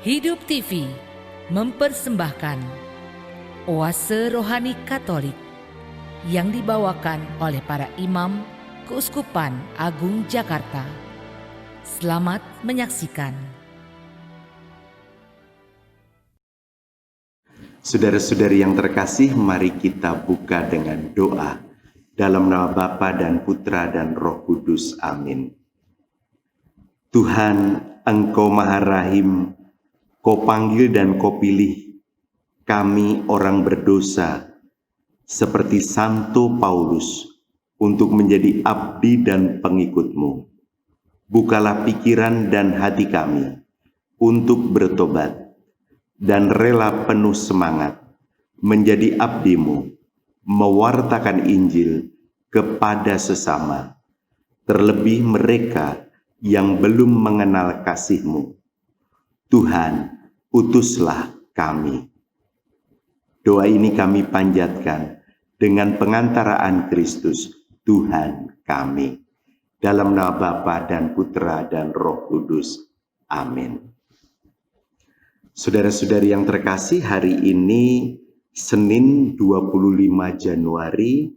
Hidup TV mempersembahkan Oase Rohani Katolik yang dibawakan oleh para imam Keuskupan Agung Jakarta. Selamat menyaksikan. Saudara-saudari yang terkasih, mari kita buka dengan doa. Dalam nama Bapa dan Putra dan Roh Kudus. Amin. Tuhan, Engkau Maha Rahim, Kau panggil dan Kau pilih kami orang berdosa seperti Santo Paulus untuk menjadi abdi dan pengikut-Mu. Bukalah pikiran dan hati kami untuk bertobat dan rela penuh semangat menjadi abdi-Mu, mewartakan Injil kepada sesama, terlebih mereka yang belum mengenal kasih-Mu. Tuhan, utuslah kami. Doa ini kami panjatkan dengan pengantaraan Kristus, Tuhan kami. Dalam nama Bapa dan Putra dan Roh Kudus. Amin. Saudara-saudari yang terkasih, hari ini Senin 25 Januari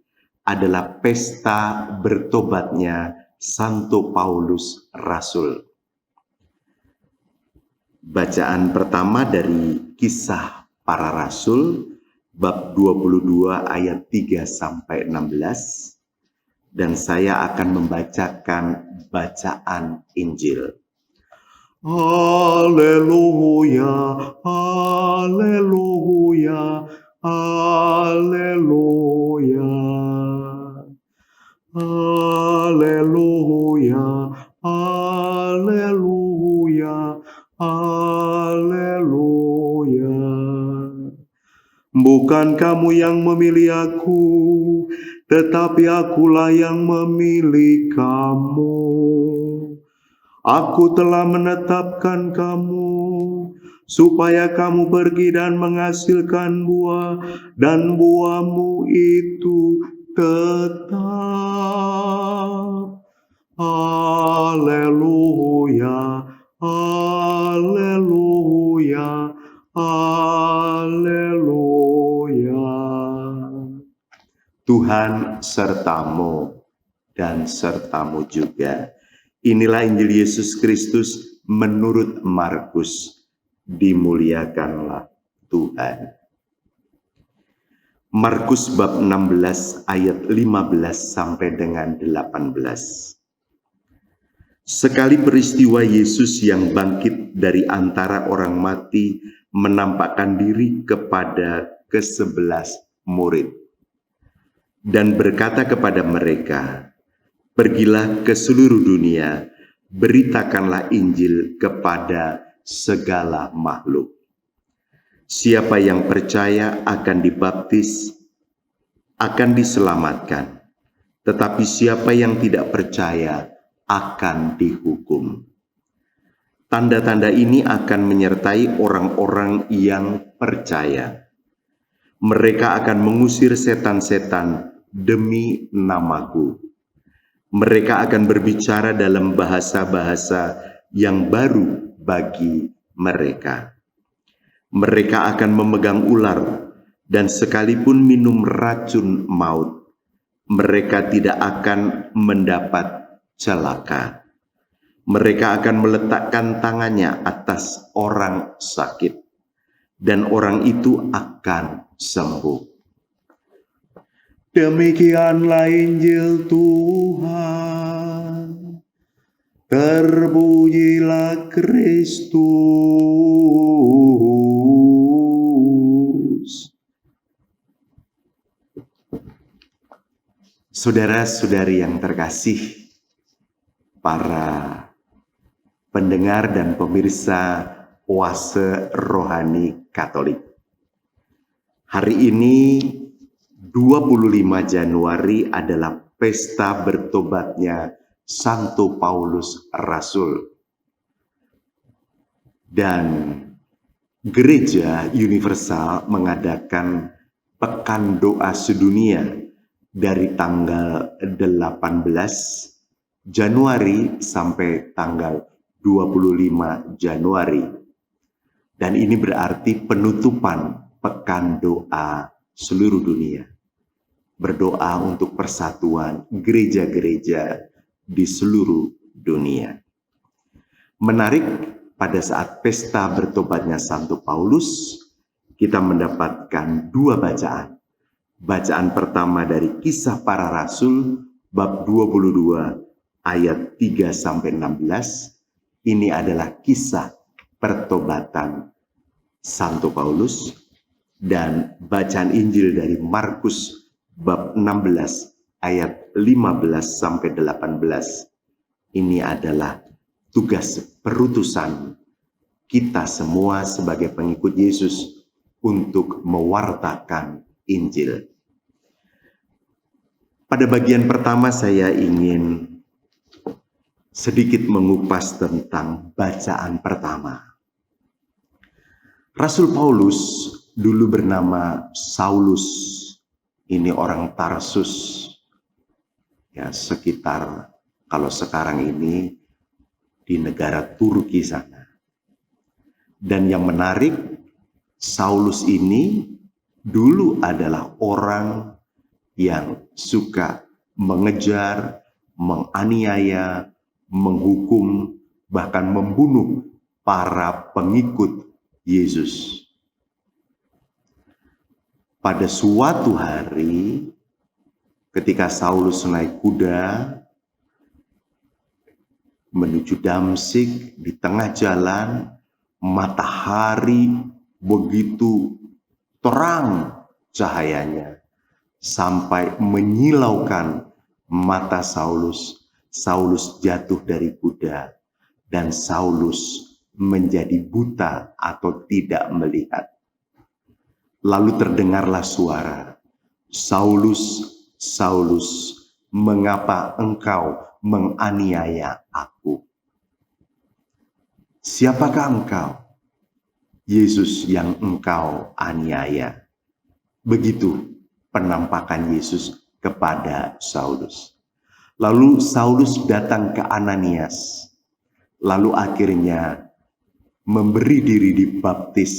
adalah pesta bertobatnya Santo Paulus Rasul. Bacaan pertama dari Kisah Para Rasul bab 22 ayat 3 sampai 16, dan saya akan membacakan bacaan Injil. Haleluya, haleluya, haleluya. Haleluya, haleluya, haleluya. Bukan kamu yang memilih aku, tetapi akulah yang memilih kamu. Aku telah menetapkan kamu, supaya kamu pergi dan menghasilkan buah, dan buahmu itu tetap. Haleluya, haleluya, haleluya. Tuhan sertamu dan sertamu juga. Inilah Injil Yesus Kristus menurut Markus. Dimuliakanlah Tuhan. Markus bab 16 ayat 15 sampai dengan 18. Sekali peristiwa Yesus yang bangkit dari antara orang mati menampakkan diri kepada ke-11 murid dan berkata kepada mereka, "Pergilah ke seluruh dunia, beritakanlah Injil kepada segala makhluk. Siapa yang percaya akan dibaptis, akan diselamatkan. Tetapi siapa yang tidak percaya akan dihukum. Tanda-tanda ini akan menyertai orang-orang yang percaya. Mereka akan mengusir setan-setan demi namaku. Mereka akan berbicara dalam bahasa-bahasa yang baru bagi mereka. Mereka akan memegang ular, dan sekalipun minum racun maut, mereka tidak akan mendapat celaka. Mereka akan meletakkan tangannya atas orang sakit, dan orang itu akan sembuh." Demikianlah Injil Tuhan. Terpujilah Kristus. Saudara-saudari yang terkasih, para pendengar dan pemirsa Oase Rohani Katolik. Hari ini 25 Januari adalah pesta bertobatnya Santo Paulus Rasul. Dan Gereja Universal mengadakan Pekan Doa Sedunia dari tanggal 18 Januari sampai tanggal 25 Januari. Dan ini berarti penutupan pekan doa seluruh dunia. Berdoa untuk persatuan gereja-gereja di seluruh dunia. Menarik, pada saat pesta bertobatnya Santo Paulus, kita mendapatkan dua bacaan. Bacaan pertama dari Kisah Para Rasul bab 22 ayat 3-16. Ini adalah kisah pertobatan Santo Paulus, dan bacaan Injil dari Markus bab 16 ayat 15-18. Ini adalah tugas perutusan kita semua sebagai pengikut Yesus untuk mewartakan Injil. Pada bagian pertama saya ingin sedikit mengupas tentang bacaan pertama. Rasul Paulus dulu bernama Saulus. Ini orang Tarsus. Ya, sekitar kalau sekarang ini di negara Turki sana. Dan yang menarik, Saulus ini dulu adalah orang yang suka mengejar, menganiaya, menghukum, bahkan membunuh para pengikut Yesus. Pada suatu hari, ketika Saulus naik kuda menuju Damsyik, di tengah jalan matahari begitu terang cahayanya sampai menyilaukan mata Saulus. Saulus jatuh dari kuda dan Saulus menjadi buta atau tidak melihat. Lalu terdengarlah suara, "Saulus, Saulus, mengapa engkau menganiaya aku?" "Siapakah engkau?" "Yesus yang engkau aniaya." Begitu penampakan Yesus kepada Saulus. Lalu Saulus datang ke Ananias. Lalu akhirnya memberi diri dibaptis,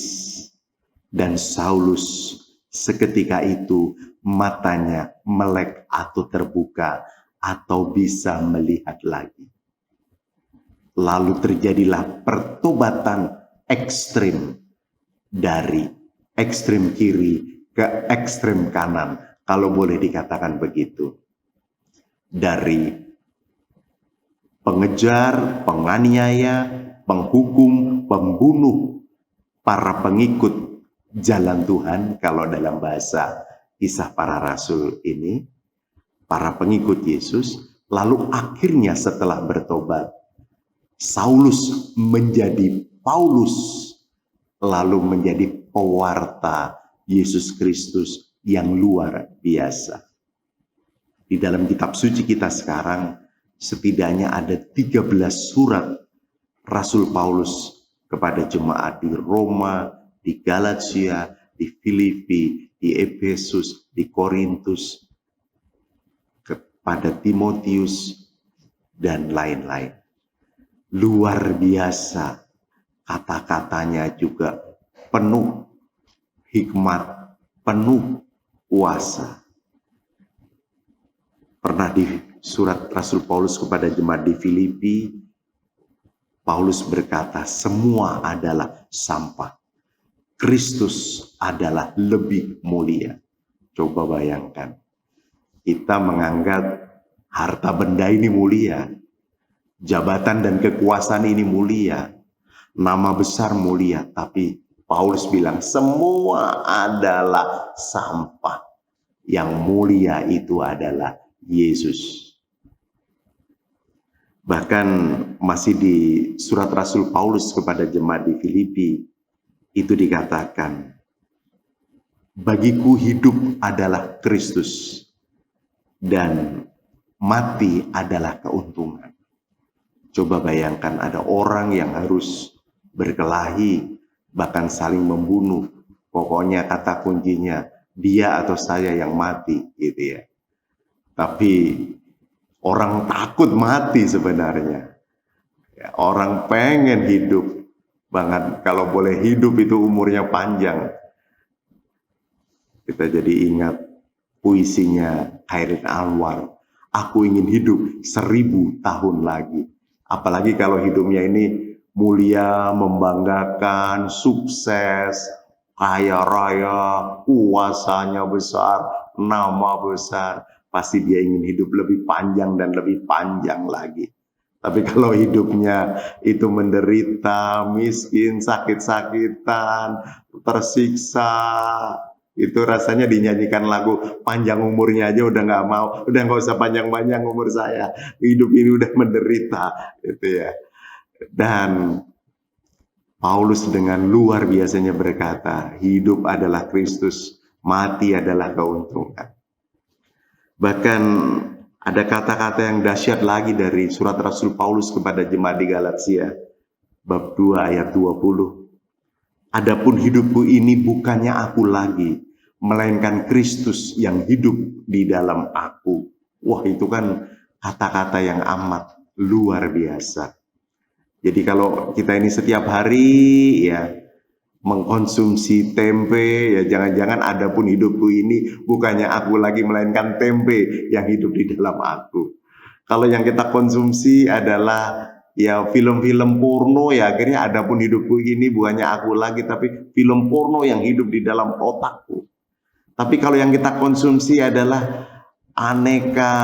dan Saulus seketika itu matanya melek atau terbuka atau bisa melihat lagi. Lalu terjadilah pertobatan ekstrim dari ekstrim kiri ke ekstrim kanan, kalau boleh dikatakan begitu. Dari pengejar, penganiaya, penghukum, pembunuh para pengikut jalan Tuhan, kalau dalam bahasa Kisah Para Rasul ini, para pengikut Yesus. Lalu akhirnya setelah bertobat, Saulus menjadi Paulus, lalu menjadi pewarta Yesus Kristus yang luar biasa. Di dalam kitab suci kita sekarang, setidaknya ada 13 surat Rasul Paulus kepada jemaat di Roma, di Galatia, di Filipi, di Efesus, di Korintus, kepada Timotius, dan lain-lain. Luar biasa, kata-katanya juga penuh hikmat, penuh kuasa. Pernah di surat Rasul Paulus kepada jemaat di Filipi, Paulus berkata, semua adalah sampah. Kristus adalah lebih mulia. Coba bayangkan, kita menganggap harta benda ini mulia, jabatan dan kekuasaan ini mulia, nama besar mulia, tapi Paulus bilang semua adalah sampah. Yang mulia itu adalah Yesus. Bahkan masih di surat Rasul Paulus kepada jemaat di Filipi, itu dikatakan, bagiku hidup adalah Kristus dan mati adalah keuntungan. Coba bayangkan ada orang yang harus berkelahi, bahkan saling membunuh. Pokoknya kata kuncinya, dia atau saya yang mati, gitu ya. Tapi orang takut mati sebenarnya. Ya, orang pengen hidup. Bahkan kalau boleh hidup itu umurnya panjang. Kita jadi ingat puisinya Khairin Anwar. Aku ingin hidup 1000 tahun lagi. Apalagi kalau hidupnya ini mulia, membanggakan, sukses, kaya raya, kuasanya besar, nama besar. Pasti dia ingin hidup lebih panjang dan lebih panjang lagi. Tapi kalau hidupnya itu menderita, miskin, sakit-sakitan, tersiksa, itu rasanya dinyanyikan lagu panjang umurnya aja udah nggak mau, udah nggak usah panjang-panjang umur saya, hidup ini udah menderita, gitu ya. Dan Paulus dengan luar biasanya berkata, hidup adalah Kristus, mati adalah keuntungan. Bahkan ada kata-kata yang dahsyat lagi dari surat Rasul Paulus kepada jemaat di Galatia, bab 2 ayat 20. Adapun hidupku ini bukannya aku lagi, melainkan Kristus yang hidup di dalam aku. Wah, itu kan kata-kata yang amat luar biasa. Jadi kalau kita ini setiap hari ya mengkonsumsi tempe, ya jangan-jangan adapun hidupku ini bukannya aku lagi, melainkan tempe yang hidup di dalam aku. Kalau yang kita konsumsi adalah ya film-film porno, ya akhirnya adapun hidupku ini bukannya aku lagi, tapi film porno yang hidup di dalam otakku. Tapi kalau yang kita konsumsi adalah aneka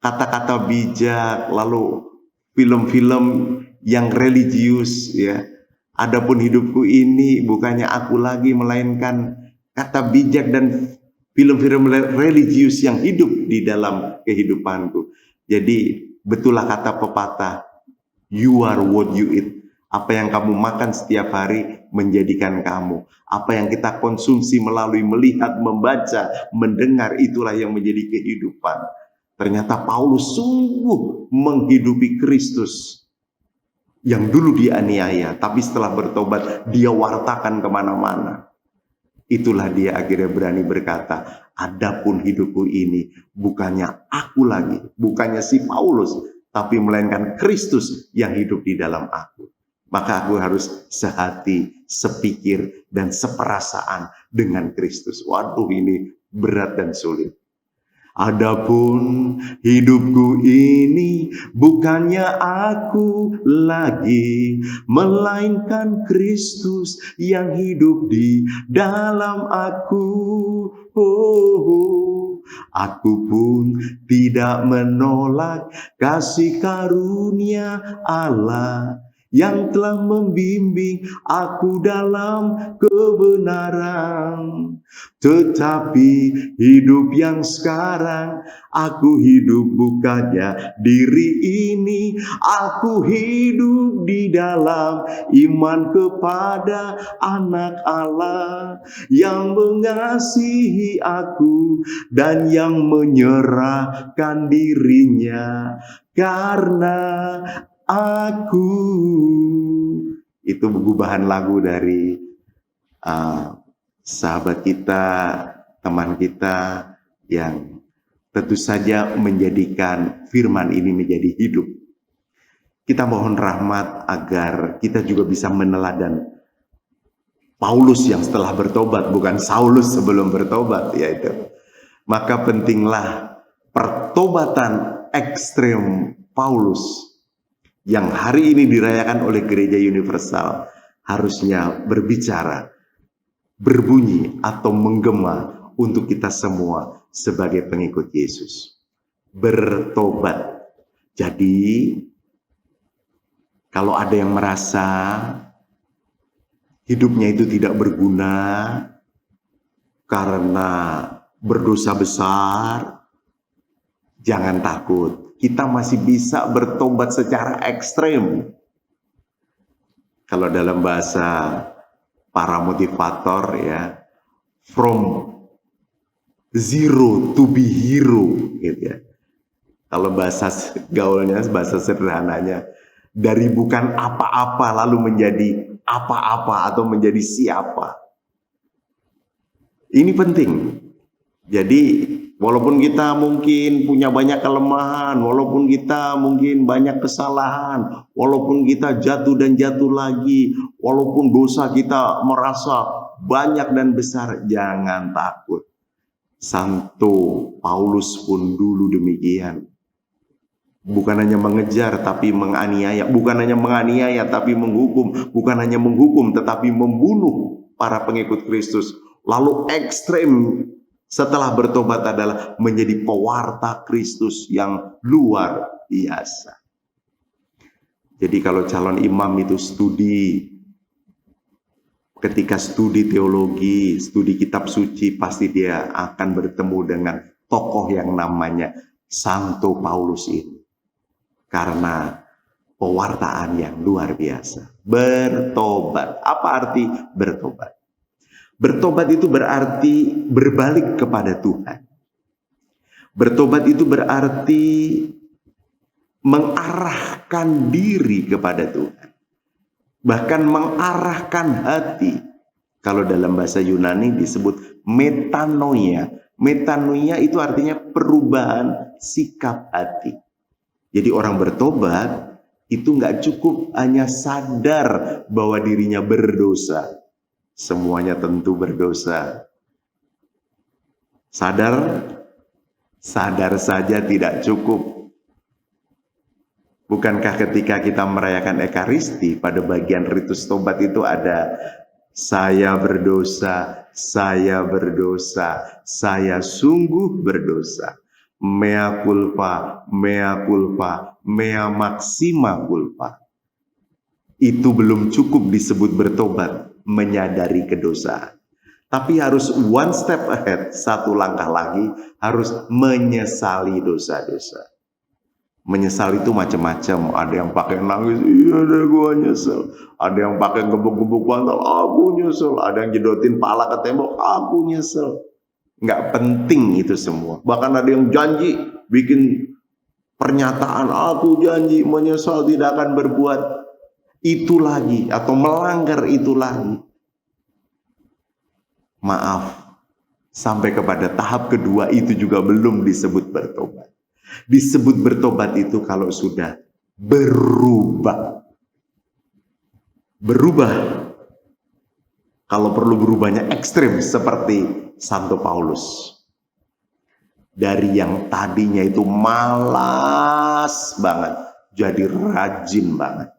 kata-kata bijak, lalu film-film yang religius, ya. Adapun hidupku ini bukannya aku lagi, melainkan kata bijak dan film-film religius yang hidup di dalam kehidupanku. Jadi betullah kata pepatah, you are what you eat. Apa yang kamu makan setiap hari menjadikan kamu. Apa yang kita konsumsi melalui melihat, membaca, mendengar, itulah yang menjadi kehidupan. Ternyata Paulus sungguh menghidupi Kristus yang dulu dianiaya, tapi setelah bertobat dia wartakan kemana-mana. Itulah dia akhirnya berani berkata, adapun hidupku ini bukannya aku lagi, bukannya si Paulus, tapi melainkan Kristus yang hidup di dalam aku. Maka aku harus sehati, sepikir, dan seperasaan dengan Kristus. Waduh, ini berat dan sulit. Adapun hidupku ini bukannya aku lagi, melainkan Kristus yang hidup di dalam aku. Aku pun tidak menolak kasih karunia Allah yang telah membimbing aku dalam kebenaran. Tetapi hidup yang sekarang aku hidup bukannya diri ini, aku hidup di dalam iman kepada Anak Allah yang mengasihi aku dan yang menyerahkan dirinya karena aku. Itu gubahan lagu dari sahabat kita, teman kita yang tentu saja menjadikan firman ini menjadi hidup. Kita mohon rahmat agar kita juga bisa meneladan Paulus yang setelah bertobat, bukan Saulus sebelum bertobat, yaitu. Maka pentinglah pertobatan ekstrem Paulus yang hari ini dirayakan oleh Gereja Universal harusnya berbicara, berbunyi atau menggema untuk kita semua sebagai pengikut Yesus. Bertobat. Jadi kalau ada yang merasa hidupnya itu tidak berguna karena berdosa besar, jangan takut. Kita masih bisa bertobat secara ekstrem. Kalau dalam bahasa para motivator ya, from zero to be hero gitu ya. Kalau bahasa gaulnya, bahasa sederhananya, dari bukan apa-apa lalu menjadi apa-apa atau menjadi siapa. Ini penting. Jadi walaupun kita mungkin punya banyak kelemahan, walaupun kita mungkin banyak kesalahan, walaupun kita jatuh dan jatuh lagi, walaupun dosa kita merasa banyak dan besar, jangan takut. Santo Paulus pun dulu demikian. Bukan hanya mengejar tapi menganiaya, bukan hanya menganiaya tapi menghukum, bukan hanya menghukum tetapi membunuh para pengikut Kristus. Lalu ekstrem setelah bertobat adalah menjadi pewarta Kristus yang luar biasa. Jadi kalau calon imam itu ketika studi teologi, studi kitab suci, pasti dia akan bertemu dengan tokoh yang namanya Santo Paulus ini. Karena pewartaan yang luar biasa. Bertobat. Apa arti bertobat? Bertobat itu berarti berbalik kepada Tuhan. Bertobat itu berarti mengarahkan diri kepada Tuhan. Bahkan mengarahkan hati. Kalau dalam bahasa Yunani disebut metanoia. Metanoia itu artinya perubahan sikap hati. Jadi orang bertobat itu nggak cukup hanya sadar bahwa dirinya berdosa. Semuanya tentu berdosa. Sadar saja tidak cukup. Bukankah ketika kita merayakan Ekaristi pada bagian ritus tobat itu ada saya berdosa, saya berdosa, saya sungguh berdosa. Mea culpa, mea maxima culpa. Itu belum cukup disebut bertobat, menyadari kedosaan. Tapi harus one step ahead, satu langkah lagi, harus menyesali dosa-dosa. Menyesal itu macam-macam. Ada yang pakai nangis, iya deh gua nyesel. Ada yang pakai gebuk-gebuk bantal, aku nyesel. Ada yang jedotin pala ke tembok, aku nyesel. Nggak penting itu semua. Bahkan ada yang janji bikin pernyataan, aku janji menyesal tidak akan berbuat itu lagi atau melanggar itu lagi. Maaf, sampai kepada tahap kedua itu juga belum disebut bertobat. Disebut bertobat itu kalau sudah berubah. Berubah. Kalau perlu berubahnya ekstrim seperti Santo Paulus. Dari yang tadinya itu malas banget, jadi rajin banget.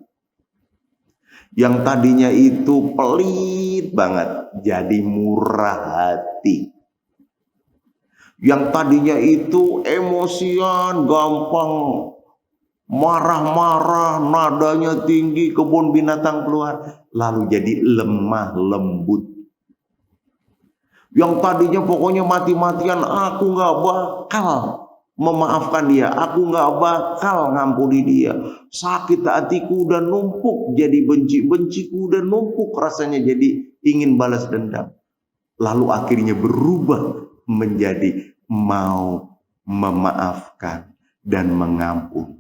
Yang tadinya itu pelit banget, jadi murah hati. Yang tadinya itu emosian, gampang marah-marah, nadanya tinggi, kebun binatang keluar, lalu jadi lemah lembut. Yang tadinya pokoknya mati-matian, aku nggak bakal memaafkan dia, aku nggak bakal ngampuni dia. Sakit hatiku udah numpuk, jadi benci-benciku udah numpuk, rasanya jadi ingin balas dendam. Lalu akhirnya berubah menjadi mau memaafkan dan mengampuni.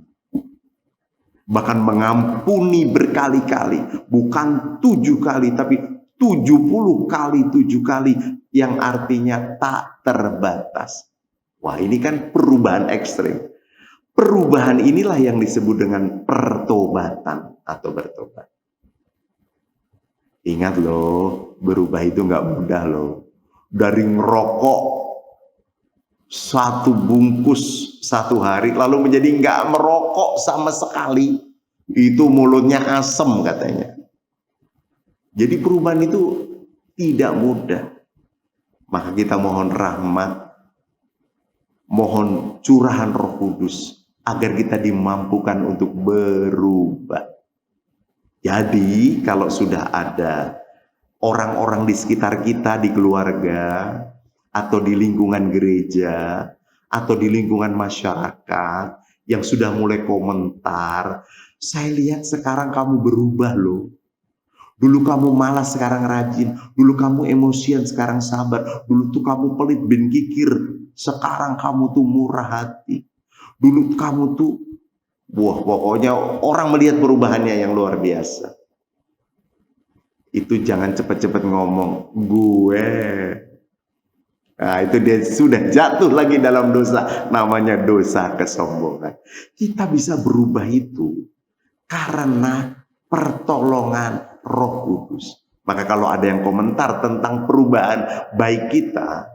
Bahkan mengampuni berkali-kali, bukan 7 kali, tapi 70 kali 7 kali, yang artinya tak terbatas. Wah, ini kan perubahan ekstrim. Perubahan inilah yang disebut dengan pertobatan atau bertobat. Ingat loh, berubah itu nggak mudah loh. Dari ngerokok 1 bungkus 1 hari, lalu menjadi nggak merokok sama sekali. Itu mulutnya asem katanya. Jadi perubahan itu tidak mudah. Maka kita mohon rahmat, mohon curahan Roh Kudus agar kita dimampukan untuk berubah. Jadi kalau sudah ada orang-orang di sekitar kita, di keluarga, atau di lingkungan gereja, atau di lingkungan masyarakat yang sudah mulai komentar, saya lihat sekarang kamu berubah loh. Dulu kamu malas, sekarang rajin. Dulu kamu emosian, sekarang sabar. Dulu tuh kamu pelit bin kikir, sekarang kamu tuh murah hati. Dulu kamu tuh, wah pokoknya orang melihat perubahannya yang luar biasa. Itu jangan cepet-cepet ngomong, gue Nah, itu dia sudah jatuh lagi dalam dosa, namanya dosa kesombongan. Kita bisa berubah itu karena pertolongan Roh Kudus. Maka kalau ada yang komentar tentang perubahan baik kita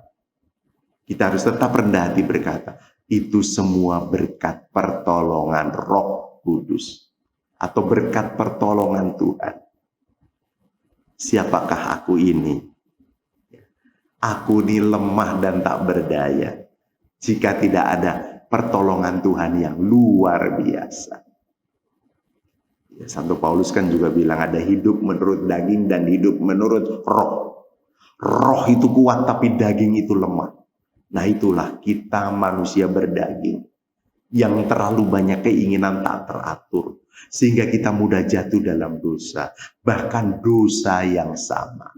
harus tetap rendah hati berkata, itu semua berkat pertolongan Roh Kudus atau berkat pertolongan Tuhan. Siapakah aku ini? Aku ini lemah dan tak berdaya jika tidak ada pertolongan Tuhan yang luar biasa. Ya, Santo Paulus kan juga bilang ada hidup menurut daging dan hidup menurut roh. Roh itu kuat tapi daging itu lemah. Nah itulah kita manusia berdaging yang terlalu banyak keinginan tak teratur. Sehingga kita mudah jatuh dalam dosa. Bahkan dosa yang sama.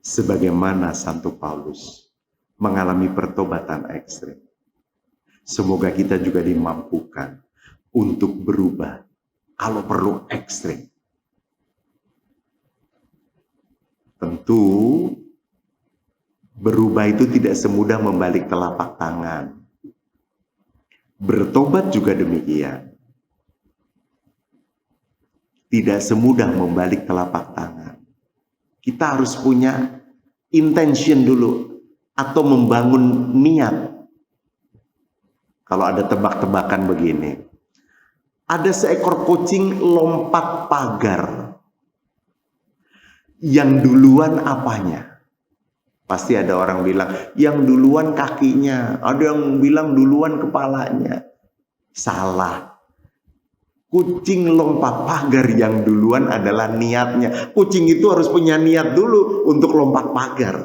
Sebagaimana Santo Paulus mengalami pertobatan ekstrim. Semoga kita juga dimampukan untuk berubah. Kalau perlu ekstrim. Tentu berubah itu tidak semudah membalik telapak tangan. Bertobat juga demikian. Tidak semudah membalik telapak tangan. Kita harus punya intention dulu atau membangun niat. Kalau ada tebak-tebakan begini. Ada seekor kucing lompat pagar. Yang duluan apanya? Pasti ada orang bilang, yang duluan kakinya. Ada yang bilang duluan kepalanya. Salah. Kucing lompat pagar yang duluan adalah niatnya. Kucing itu harus punya niat dulu untuk lompat pagar.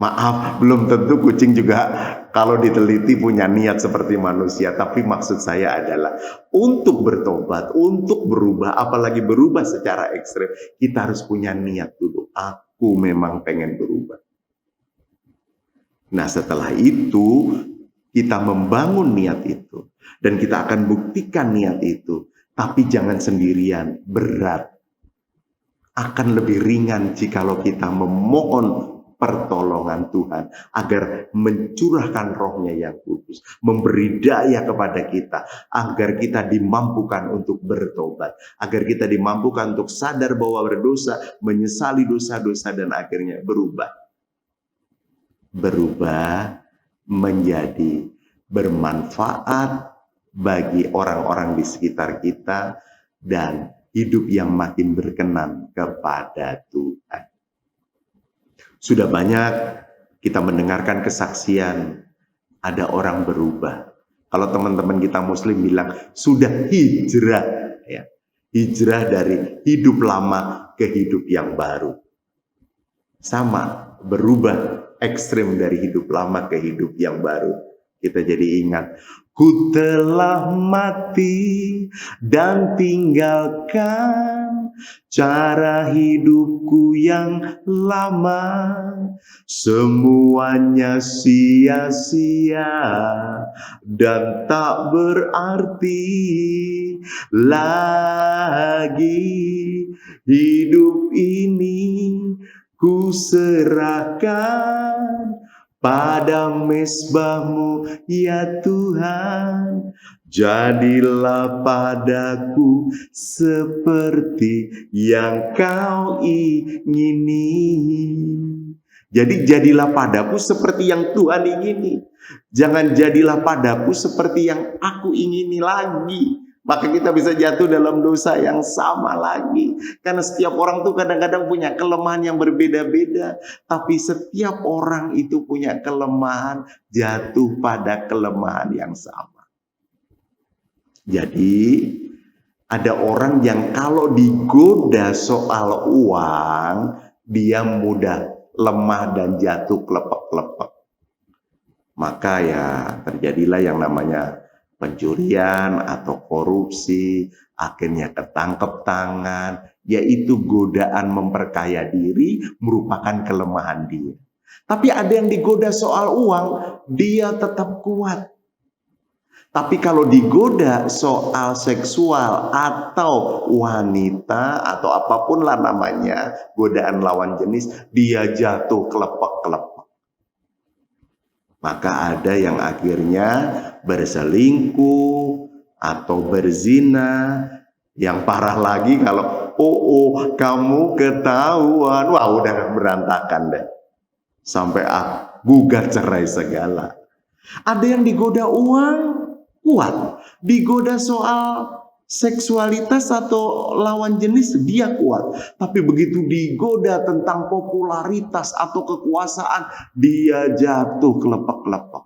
Maaf, belum tentu kucing juga kalau diteliti punya niat seperti manusia. Tapi maksud saya adalah untuk bertobat, untuk berubah, apalagi berubah secara ekstrem, kita harus punya niat dulu. Aku memang pengen berubah. Nah setelah itu, kita membangun niat itu. Dan kita akan buktikan niat itu. Tapi jangan sendirian, berat. Akan lebih ringan jikalau kita memohon pertolongan Tuhan. Agar mencurahkan rohnya yang kudus. Memberi daya kepada kita. Agar kita dimampukan untuk bertobat. Agar kita dimampukan untuk sadar bahwa berdosa. Menyesali dosa-dosa dan akhirnya berubah. Berubah menjadi bermanfaat bagi orang-orang di sekitar kita dan hidup yang makin berkenan kepada Tuhan. Sudah banyak kita mendengarkan kesaksian ada orang berubah. Kalau teman-teman kita muslim bilang sudah hijrah ya. Hijrah dari hidup lama ke hidup yang baru. Sama, berubah ekstrim dari hidup lama ke hidup yang baru. Kita jadi ingat, ku telah mati dan tinggalkan cara hidupku yang lama. Semuanya sia-sia dan tak berarti lagi. Hidup ini ku serahkan pada mezbahmu ya Tuhan. Jadilah padaku seperti yang kau ingini. Jadi jadilah padaku seperti yang Tuhan ingini. Jangan jadilah padaku seperti yang aku ingini lagi. Maka kita bisa jatuh dalam dosa yang sama lagi. Karena setiap orang tuh kadang-kadang punya kelemahan yang berbeda-beda. Tapi setiap orang itu punya kelemahan, jatuh pada kelemahan yang sama. Jadi ada orang yang kalau digoda soal uang, dia mudah lemah dan jatuh klepek-klepek. Maka ya terjadilah yang namanya pencurian atau korupsi, akhirnya ketangkep tangan, yaitu godaan memperkaya diri merupakan kelemahan dia. Tapi ada yang digoda soal uang, dia tetap kuat. Tapi kalau digoda soal seksual atau wanita atau apapun lah namanya, godaan lawan jenis, dia jatuh kelepek-kelepek. Maka ada yang akhirnya berselingkuh atau berzina. Yang parah lagi kalau kamu ketahuan, wah udah berantakan deh. Sampai gugat cerai segala. Ada yang digoda uang, kuat. Digoda soal seksualitas atau lawan jenis, dia kuat. Tapi begitu digoda tentang popularitas atau kekuasaan, dia jatuh kelepek-kelepek.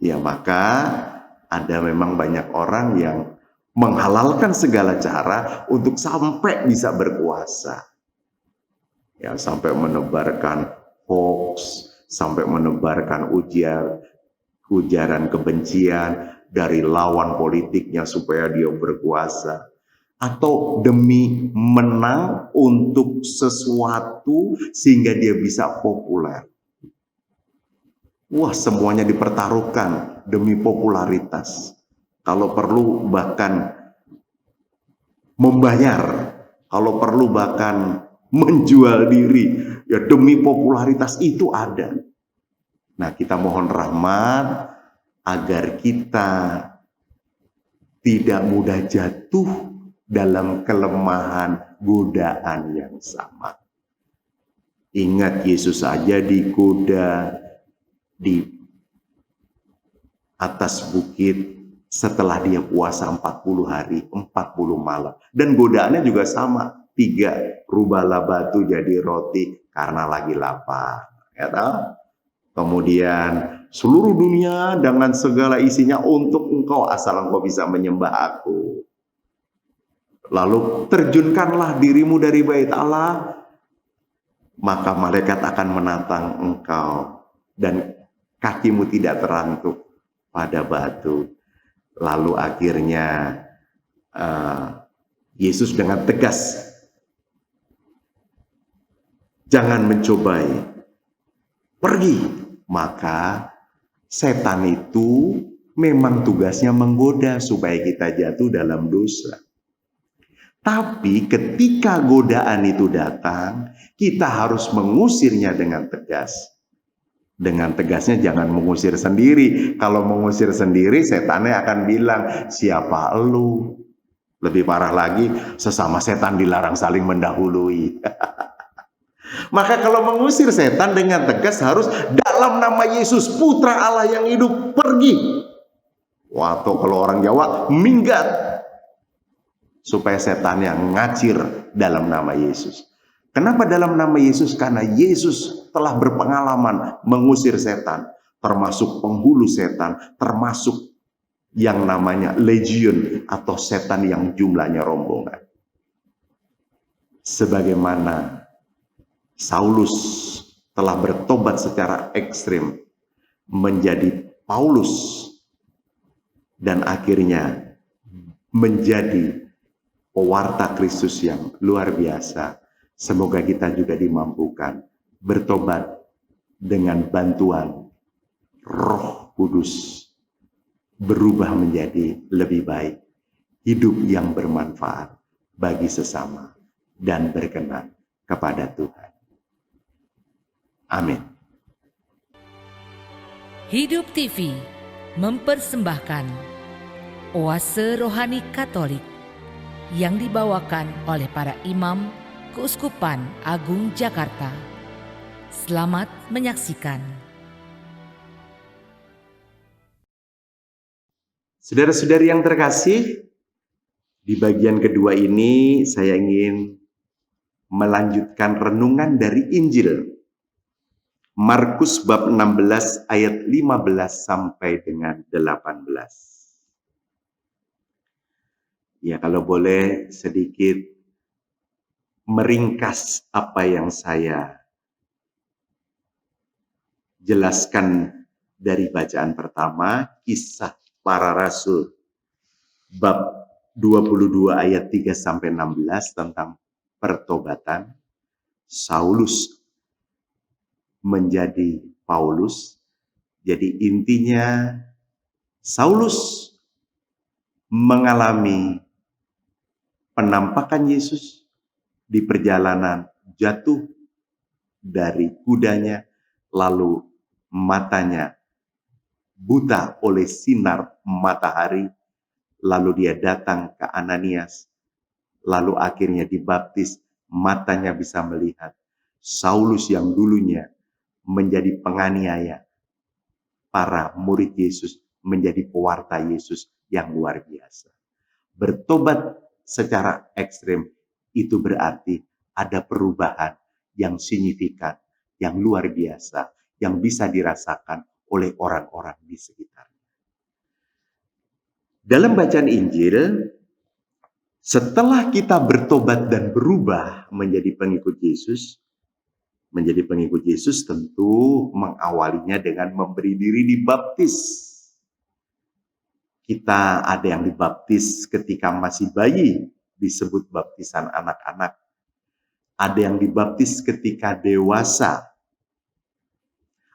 Ya maka ada memang banyak orang yang menghalalkan segala cara untuk sampai bisa berkuasa. Ya, sampai menebarkan hoax, sampai menebarkan ujaran kebencian dari lawan politiknya supaya dia berkuasa. Atau demi menang untuk sesuatu sehingga dia bisa populer. Wah, semuanya dipertaruhkan demi popularitas. Kalau perlu bahkan membayar, kalau perlu bahkan menjual diri, ya demi popularitas itu ada. Nah, kita mohon rahmat agar kita tidak mudah jatuh dalam kelemahan godaan yang sama. Ingat, Yesus saja digoda di atas bukit setelah dia puasa 40 hari, 40 malam. Dan godaannya juga sama. 3, rubahlah batu jadi roti karena lagi lapar. Ya tahu? Kemudian seluruh dunia dengan segala isinya untuk engkau asal engkau bisa menyembah aku. Lalu terjunkanlah dirimu dari bait Allah, maka malaikat akan menatang engkau dan kakimu tidak terantuk pada batu. Lalu akhirnya Yesus dengan tegas, jangan mencobai, pergi. Maka setan itu memang tugasnya menggoda supaya kita jatuh dalam dosa. Tapi ketika godaan itu datang, kita harus mengusirnya dengan tegas. Dengan tegasnya jangan mengusir sendiri. Kalau mengusir sendiri, setannya akan bilang, siapa elu? Lebih parah lagi, sesama setan dilarang saling mendahului. Maka kalau mengusir setan dengan tegas harus dalam nama Yesus, Putra Allah yang hidup, pergi. Atau kalau orang Jawa, minggat. Supaya setan yang ngacir dalam nama Yesus. Kenapa dalam nama Yesus? Karena Yesus telah berpengalaman mengusir setan, termasuk penghulu setan, termasuk yang namanya legion atau setan yang jumlahnya rombongan. Sebagaimana Saulus telah bertobat secara ekstrim menjadi Paulus dan akhirnya menjadi pewarta Kristus yang luar biasa. Semoga kita juga dimampukan bertobat dengan bantuan Roh Kudus, berubah menjadi lebih baik, hidup yang bermanfaat bagi sesama dan berkenan kepada Tuhan. Amin. Hidup TV mempersembahkan Oase Rohani Katolik yang dibawakan oleh para imam Keuskupan Agung Jakarta. Selamat menyaksikan. Saudara-saudari yang terkasih, di bagian kedua ini saya ingin melanjutkan renungan dari Injil Markus bab 16 ayat 15 sampai dengan 18. Ya, kalau boleh sedikit meringkas apa yang saya jelaskan dari bacaan pertama, Kisah Para Rasul bab 22 ayat 3 sampai 16 tentang pertobatan. Saulus menjadi Paulus. Jadi intinya Saulus mengalami penampakan Yesus di perjalanan, jatuh dari kudanya, lalu matanya buta oleh sinar matahari, lalu dia datang ke Ananias, lalu akhirnya dibaptis, matanya bisa melihat. Saulus yang dulunya menjadi penganiaya para murid Yesus, menjadi pewarta Yesus yang luar biasa. Bertobat secara ekstrem itu berarti ada perubahan yang signifikan, yang luar biasa, yang bisa dirasakan oleh orang-orang di sekitarnya. Dalam bacaan Injil, setelah kita bertobat dan berubah menjadi pengikut Yesus tentu mengawalinya dengan memberi diri dibaptis. Kita ada yang dibaptis ketika masih bayi, disebut baptisan anak-anak. Ada yang dibaptis ketika dewasa.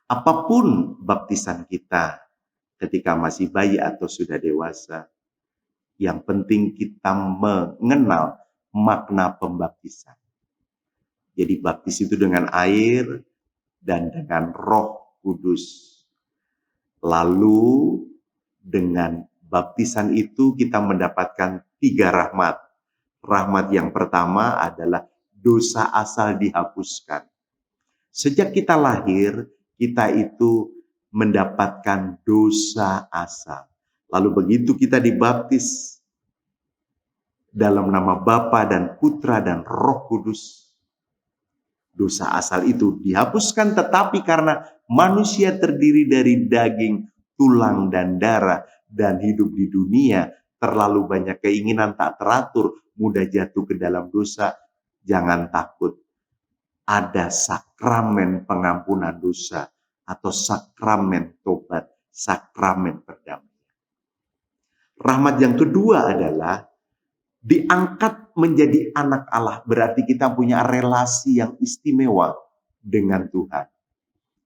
Apapun baptisan kita, ketika masih bayi atau sudah dewasa, yang penting kita mengenal makna pembaptisan. Jadi baptis itu dengan air dan dengan Roh Kudus. Lalu dengan baptisan itu kita mendapatkan 3 rahmat. Rahmat yang pertama adalah dosa asal dihapuskan. Sejak kita lahir, kita itu mendapatkan dosa asal. Lalu begitu kita dibaptis dalam nama Bapa dan Putra dan Roh Kudus, dosa asal itu dihapuskan, tetapi karena manusia terdiri dari daging, tulang, dan darah, dan hidup di dunia, terlalu banyak keinginan tak teratur, mudah jatuh ke dalam dosa. Jangan takut. Ada sakramen pengampunan dosa atau sakramen tobat, sakramen perdamaian. Rahmat yang kedua adalah diangkat menjadi anak Allah. Berarti kita punya relasi yang istimewa dengan Tuhan.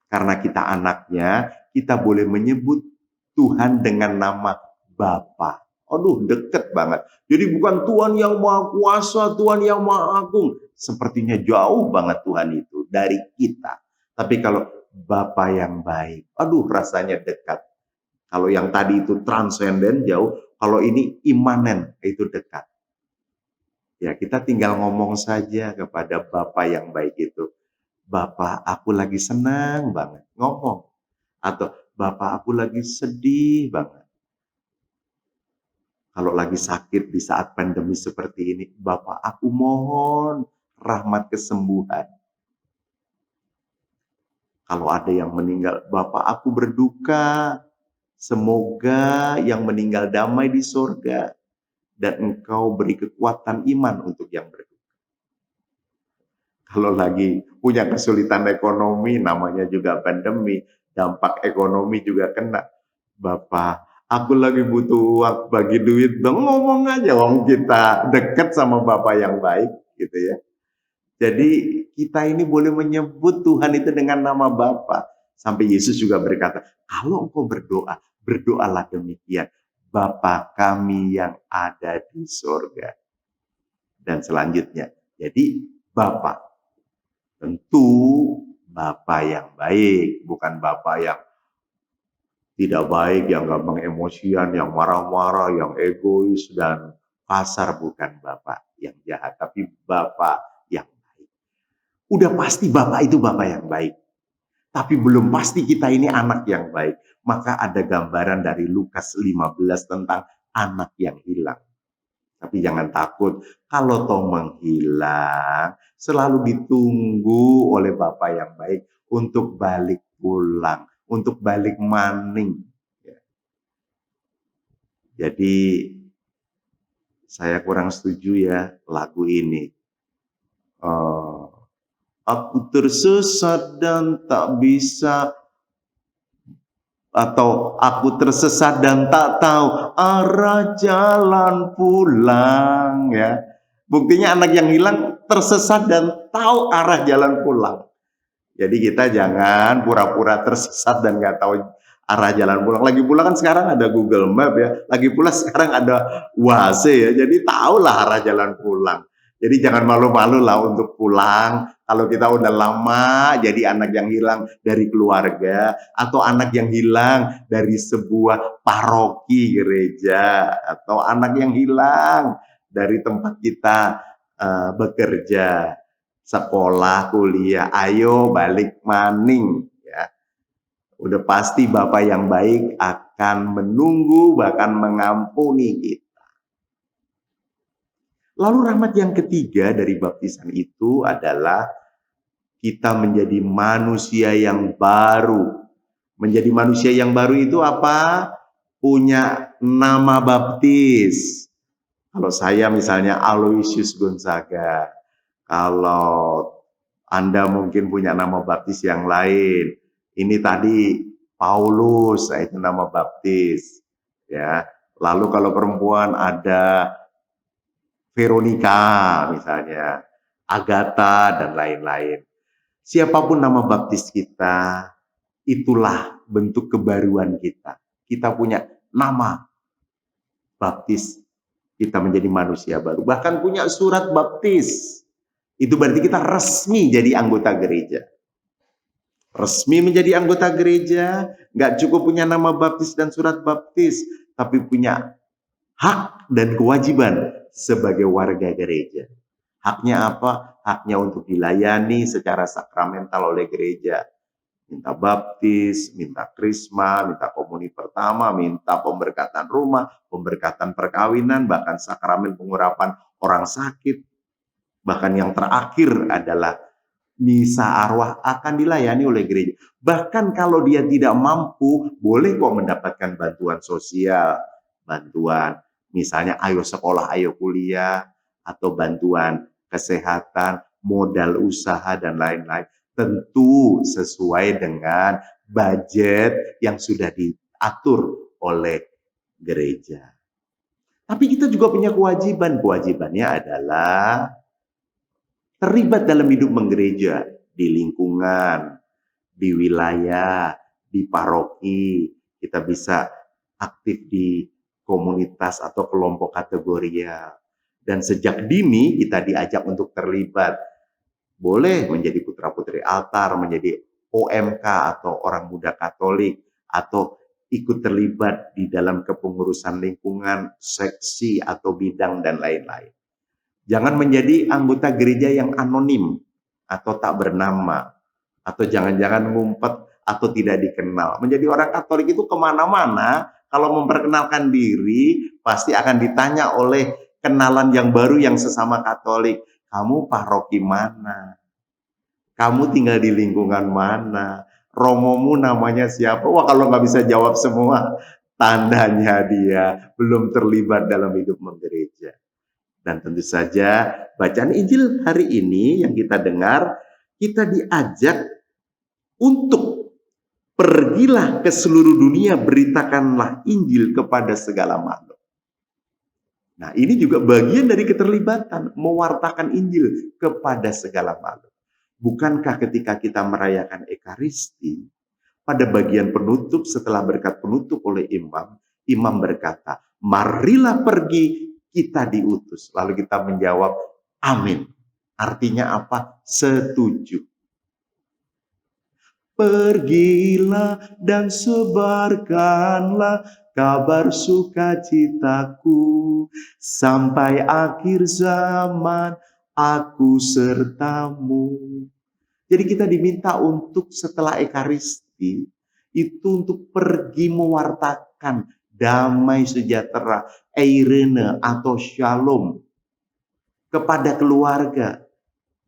Karena kita anaknya, kita boleh menyebut Tuhan dengan nama Bapa. Aduh, deket banget. Jadi bukan Tuhan yang Maha Kuasa, Tuhan yang Maha Agung. Sepertinya jauh banget Tuhan itu dari kita. Tapi kalau Bapa yang baik, aduh rasanya dekat. Kalau yang tadi itu transenden jauh, kalau ini imanen, itu dekat. Ya, kita tinggal ngomong saja kepada Bapa yang baik itu. Bapak, aku lagi senang banget. Ngomong. Atau, Bapak, aku lagi sedih banget. Kalau lagi sakit di saat pandemi seperti ini, Bapak, aku mohon rahmat kesembuhan. Kalau ada yang meninggal, Bapak, aku berduka. Semoga yang meninggal damai di surga. Dan Engkau beri kekuatan iman untuk yang berduka. Kalau lagi punya kesulitan ekonomi, namanya juga pandemi, dampak ekonomi juga kena. Bapak, aku lagi butuh uang, bagi duit dong, ngomong aja, wong kita dekat sama Bapak yang baik, gitu ya. Jadi kita ini boleh menyebut Tuhan itu dengan nama Bapa. Sampai Yesus juga berkata, kalau engkau berdoa, berdoalah demikian. Bapa kami yang ada di surga. Dan selanjutnya, jadi Bapa. Tentu Bapa yang baik, bukan Bapa yang tidak baik, yang gampang emosian, yang marah-marah, yang egois, dan kasar. Bukan Bapa yang jahat, tapi Bapa yang baik. Udah pasti Bapa itu Bapa yang baik. Tapi belum pasti kita ini anak yang baik. Maka ada gambaran dari Lukas 15 tentang anak yang hilang. Tapi jangan takut, kalau toh menghilang, selalu ditunggu oleh Bapa yang baik untuk balik pulang, untuk balik maning. Jadi saya kurang setuju ya lagu ini. Aku tersesat dan tak bisa, atau aku tersesat dan tak tahu arah jalan pulang, ya. Buktinya anak yang hilang tersesat dan tahu arah jalan pulang. Jadi kita jangan pura-pura tersesat dan nggak tahu arah jalan pulang. Lagi pula kan sekarang ada Google Map ya, lagi pula sekarang ada Waze ya, jadi tahulah arah jalan pulang. Jadi jangan malu-malu lah untuk pulang. Kalau kita udah lama jadi anak yang hilang dari keluarga atau anak yang hilang dari sebuah paroki gereja atau anak yang hilang dari tempat kita bekerja, sekolah, kuliah, ayo balik maning ya. Udah pasti Bapak yang baik akan menunggu bahkan mengampuni kita. Lalu rahmat yang ketiga dari baptisan itu adalah kita menjadi manusia yang baru. Menjadi manusia yang baru itu apa? Punya nama baptis. Kalau saya misalnya Aloysius Gonzaga. Kalau Anda mungkin punya nama baptis yang lain. Ini tadi Paulus, itu nama baptis. Ya. Lalu kalau perempuan ada Veronica misalnya, Agatha dan lain-lain. Siapapun nama baptis kita, itulah bentuk kebaruan kita. Kita punya nama baptis, kita menjadi manusia baru. Bahkan punya surat baptis. Itu berarti kita resmi jadi anggota gereja. Resmi menjadi anggota gereja, nggak cukup punya nama baptis dan surat baptis, tapi punya hak dan kewajiban sebagai warga gereja. Haknya apa? Haknya untuk dilayani secara sakramental oleh gereja. Minta baptis, minta krisma, minta komuni pertama, minta pemberkatan rumah, pemberkatan perkawinan, bahkan sakramen pengurapan orang sakit. Bahkan yang terakhir adalah misa arwah akan dilayani oleh gereja. Bahkan kalau dia tidak mampu, boleh kok mendapatkan bantuan sosial, bantuan misalnya ayo sekolah, ayo kuliah, atau bantuan kesehatan, modal usaha, dan lain-lain. Tentu sesuai dengan budget yang sudah diatur oleh gereja. Tapi kita juga punya kewajiban. Kewajibannya adalah terlibat dalam hidup menggereja, di lingkungan, di wilayah, di paroki. Kita bisa aktif di komunitas atau kelompok kategorial. Dan sejak dini kita diajak untuk terlibat. Boleh menjadi putra-putri altar, menjadi OMK atau orang muda Katolik, atau ikut terlibat di dalam kepengurusan lingkungan, seksi atau bidang, dan lain-lain. Jangan menjadi anggota gereja yang anonim atau tak bernama, atau jangan-jangan ngumpet atau tidak dikenal. Menjadi orang Katolik itu kemana-mana, kalau memperkenalkan diri, pasti akan ditanya oleh kenalan yang baru yang sesama Katolik. Kamu paroki mana? Kamu tinggal di lingkungan mana? Romomu namanya siapa? Wah, kalau nggak bisa jawab semua, tandanya dia belum terlibat dalam hidup menggereja. Dan tentu saja bacaan Injil hari ini yang kita dengar, kita diajak untuk pergilah ke seluruh dunia, beritakanlah Injil kepada segala makhluk. Nah, ini juga bagian dari keterlibatan, mewartakan Injil kepada segala makhluk. Bukankah ketika kita merayakan Ekaristi, pada bagian penutup setelah berkat penutup oleh imam, imam berkata, marilah pergi, kita diutus. Lalu kita menjawab, amin. Artinya apa? Setuju. Pergilah dan sebarkanlah kabar sukacitaku, sampai akhir zaman aku sertamu. Jadi kita diminta untuk setelah Ekaristi, itu untuk pergi mewartakan damai sejahtera, eirene atau shalom, kepada keluarga,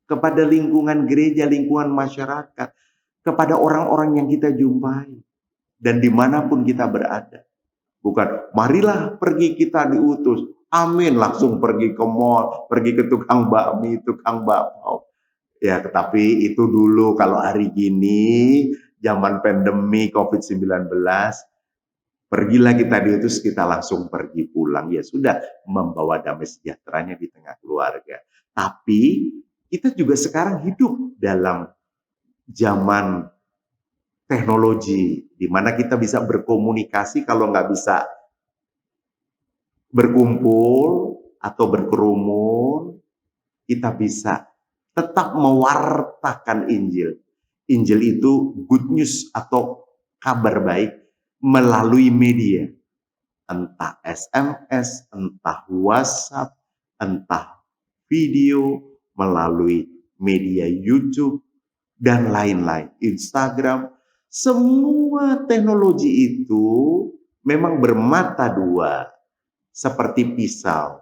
kepada lingkungan gereja, lingkungan masyarakat, kepada orang-orang yang kita jumpai, dan dimanapun kita berada. Bukan, marilah pergi kita diutus, amin, langsung pergi ke mall, pergi ke tukang bakmi, tukang bakpao. Ya, tetapi itu dulu. Kalau hari gini, zaman pandemi COVID-19, pergilah kita diutus, kita langsung pergi pulang. Ya sudah, membawa damai sejahteranya di tengah keluarga. Tapi kita juga sekarang hidup dalam zaman teknologi, di mana kita bisa berkomunikasi kalau nggak bisa berkumpul atau berkerumun, kita bisa tetap mewartakan Injil. Injil itu good news atau kabar baik melalui media. Entah SMS, entah WhatsApp, entah video, melalui media YouTube, dan lain-lain. Instagram, semua teknologi itu memang bermata dua, seperti pisau.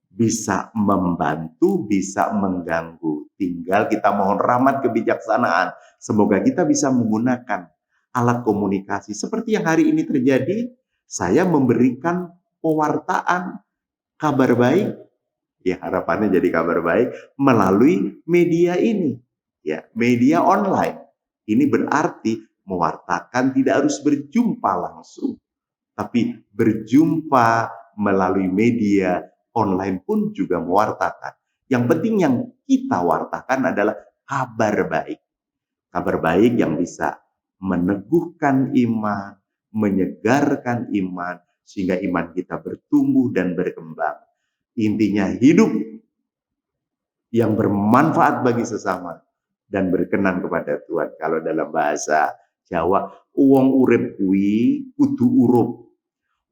Bisa membantu, bisa mengganggu. Tinggal kita mohon rahmat kebijaksanaan. Semoga kita bisa menggunakan alat komunikasi. Seperti yang hari ini terjadi, saya memberikan pewartaan kabar baik, ya harapannya jadi kabar baik, melalui media ini. Ya, media online. Ini berarti mewartakan tidak harus berjumpa langsung, tapi berjumpa melalui media online pun juga mewartakan. Yang penting yang kita wartakan adalah kabar baik. Kabar baik yang bisa meneguhkan iman, menyegarkan iman, sehingga iman kita bertumbuh dan berkembang. Intinya hidup yang bermanfaat bagi sesama dan berkenan kepada Tuhan. Kalau dalam bahasa Jawa, wong urip kuwi kudu urup.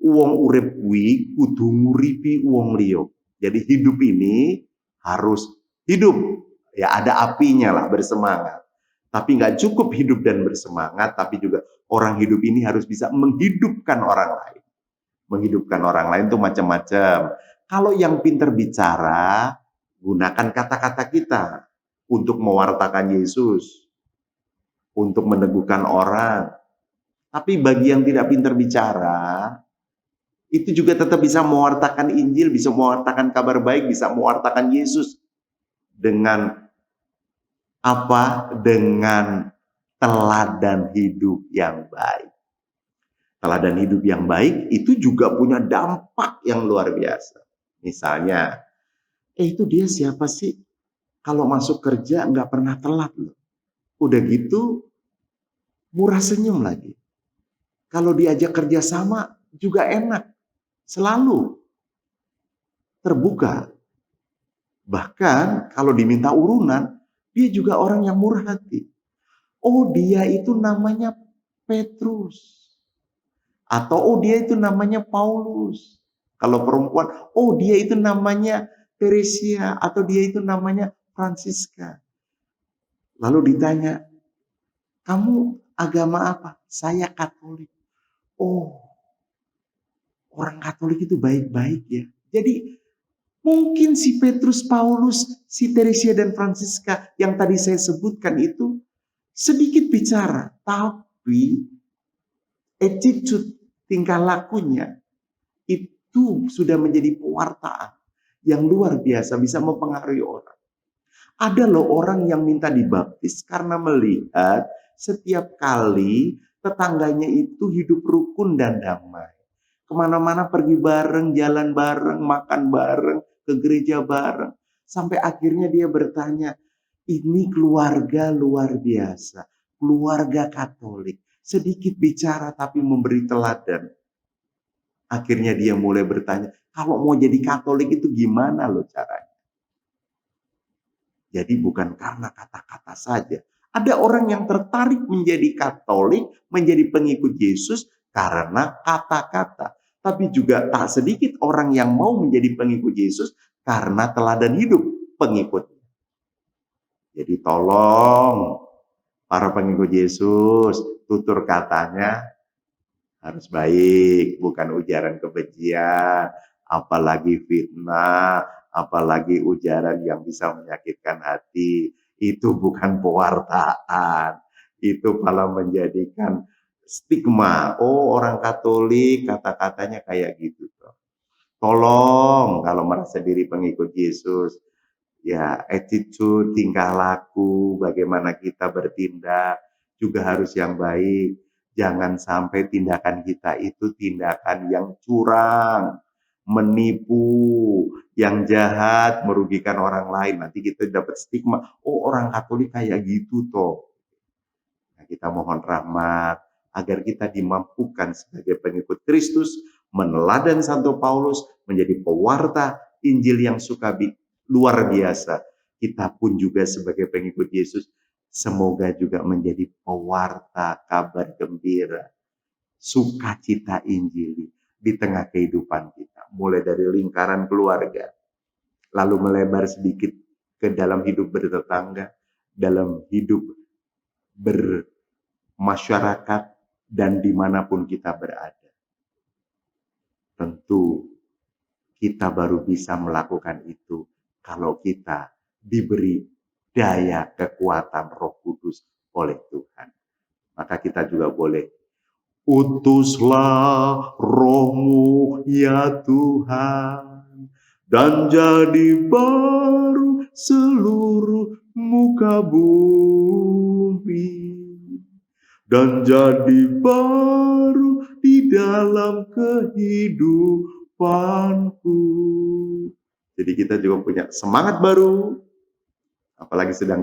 Wong urip kuwi kudu nguripi wong liya. Jadi hidup ini harus hidup. Ya ada apinya lah, bersemangat. Tapi nggak cukup hidup dan bersemangat, tapi juga orang hidup ini harus bisa menghidupkan orang lain. Menghidupkan orang lain itu macam-macam. Kalau yang pintar bicara, gunakan kata-kata kita untuk mewartakan Yesus, untuk meneguhkan orang. Tapi bagi yang tidak pintar bicara, itu juga tetap bisa mewartakan Injil, bisa mewartakan kabar baik, bisa mewartakan Yesus. Dengan apa? Dengan teladan hidup yang baik. Teladan hidup yang baik itu juga punya dampak yang luar biasa. Misalnya, itu dia siapa sih? Kalau masuk kerja nggak pernah telat loh. Udah gitu, murah senyum lagi. Kalau diajak kerjasama juga enak. Selalu terbuka. Bahkan kalau diminta urunan, dia juga orang yang murah hati. Oh, dia itu namanya Petrus. Atau oh, dia itu namanya Paulus. Kalau perempuan, oh dia itu namanya Teresia. Atau dia itu namanya Francisca. Lalu ditanya, kamu agama apa? Saya Katolik. Oh, orang Katolik itu baik-baik ya. Jadi mungkin si Petrus, Paulus, si Teresia dan Francisca yang tadi saya sebutkan itu sedikit bicara, tapi attitude, tingkah lakunya itu sudah menjadi pewartaan yang luar biasa, bisa mempengaruhi orang. Ada loh orang yang minta dibaptis karena melihat setiap kali tetangganya itu hidup rukun dan damai. Kemana-mana pergi bareng, jalan bareng, makan bareng, ke gereja bareng. Sampai akhirnya dia bertanya, ini keluarga luar biasa, keluarga Katolik. Sedikit bicara tapi memberi teladan. Akhirnya dia mulai bertanya, kalau mau jadi Katolik itu gimana loh caranya? Jadi bukan karena kata-kata saja. Ada orang yang tertarik menjadi Katolik, menjadi pengikut Yesus karena kata-kata. Tapi juga tak sedikit orang yang mau menjadi pengikut Yesus karena teladan hidup pengikut. Jadi tolong para pengikut Yesus, tutur katanya harus baik, bukan ujaran kebencian, apalagi fitnah, apalagi ujaran yang bisa menyakitkan hati. Itu bukan pewartaan, itu malah menjadikan stigma. Oh, orang Katolik kata-katanya kayak gitu. Tolong kalau merasa diri pengikut Yesus, ya attitude, tingkah laku, bagaimana kita bertindak juga harus yang baik. Jangan sampai tindakan kita itu tindakan yang curang, menipu, yang jahat, merugikan orang lain. Nanti kita dapat stigma, oh orang Katolik kayak gitu toh. Nah, kita mohon rahmat agar kita dimampukan sebagai pengikut Kristus meneladan Santo Paulus menjadi pewarta Injil yang luar biasa. Kita pun juga sebagai pengikut Yesus semoga juga menjadi pewarta kabar gembira, sukacita Injil di tengah kehidupan kita, mulai dari lingkaran keluarga, lalu melebar sedikit ke dalam hidup bertetangga, dalam hidup bermasyarakat, dan dimanapun kita berada. Tentu kita baru bisa melakukan itu kalau kita diberi daya kekuatan Roh Kudus oleh Tuhan. Maka kita juga boleh, utuslah Roh-Mu ya Tuhan, dan jadi baru seluruh muka bumi, dan jadi baru di dalam kehidupanku. Jadi kita juga punya semangat baru, apalagi sedang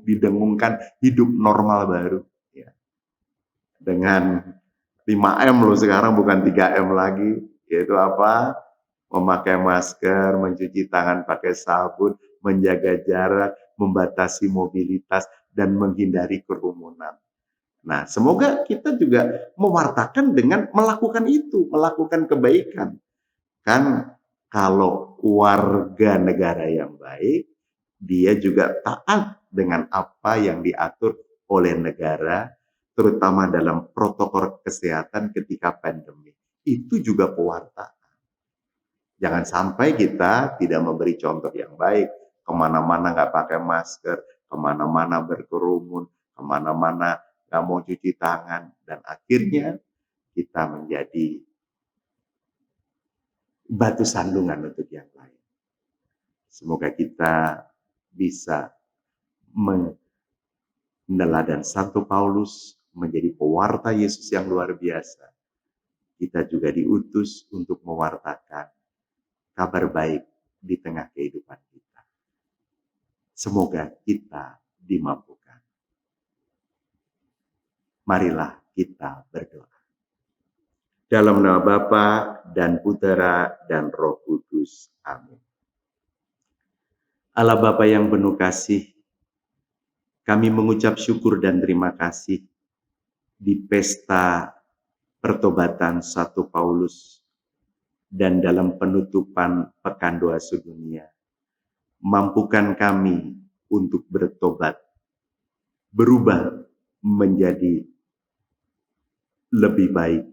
didengungkan hidup normal baru. Ya. Dengan 5M loh sekarang, bukan 3M lagi, yaitu apa? Memakai masker, mencuci tangan pakai sabun, menjaga jarak, membatasi mobilitas, dan menghindari kerumunan. Nah, semoga kita juga mewartakan dengan melakukan itu, melakukan kebaikan. Kan kalau warga negara yang baik, dia juga taat dengan apa yang diatur oleh negara, terutama dalam protokol kesehatan ketika pandemi. Itu juga pewartaan. Jangan sampai kita tidak memberi contoh yang baik, kemana-mana nggak pakai masker, kemana-mana berkerumun, kemana-mana nggak mau cuci tangan, dan akhirnya kita menjadi batu sandungan untuk yang lain. Semoga kita bisa meneladan Santo Paulus menjadi pewarta Yesus yang luar biasa. Kita juga diutus untuk mewartakan kabar baik di tengah kehidupan kita. Semoga kita dimampukan. Marilah kita berdoa. Dalam nama Bapa dan Putera dan Roh Kudus. Amin. Allah Bapa yang penuh kasih, kami mengucap syukur dan terima kasih di pesta pertobatan Santo Paulus dan dalam penutupan Pekan Doa Sedunia. Mampukan kami untuk bertobat, berubah menjadi lebih baik,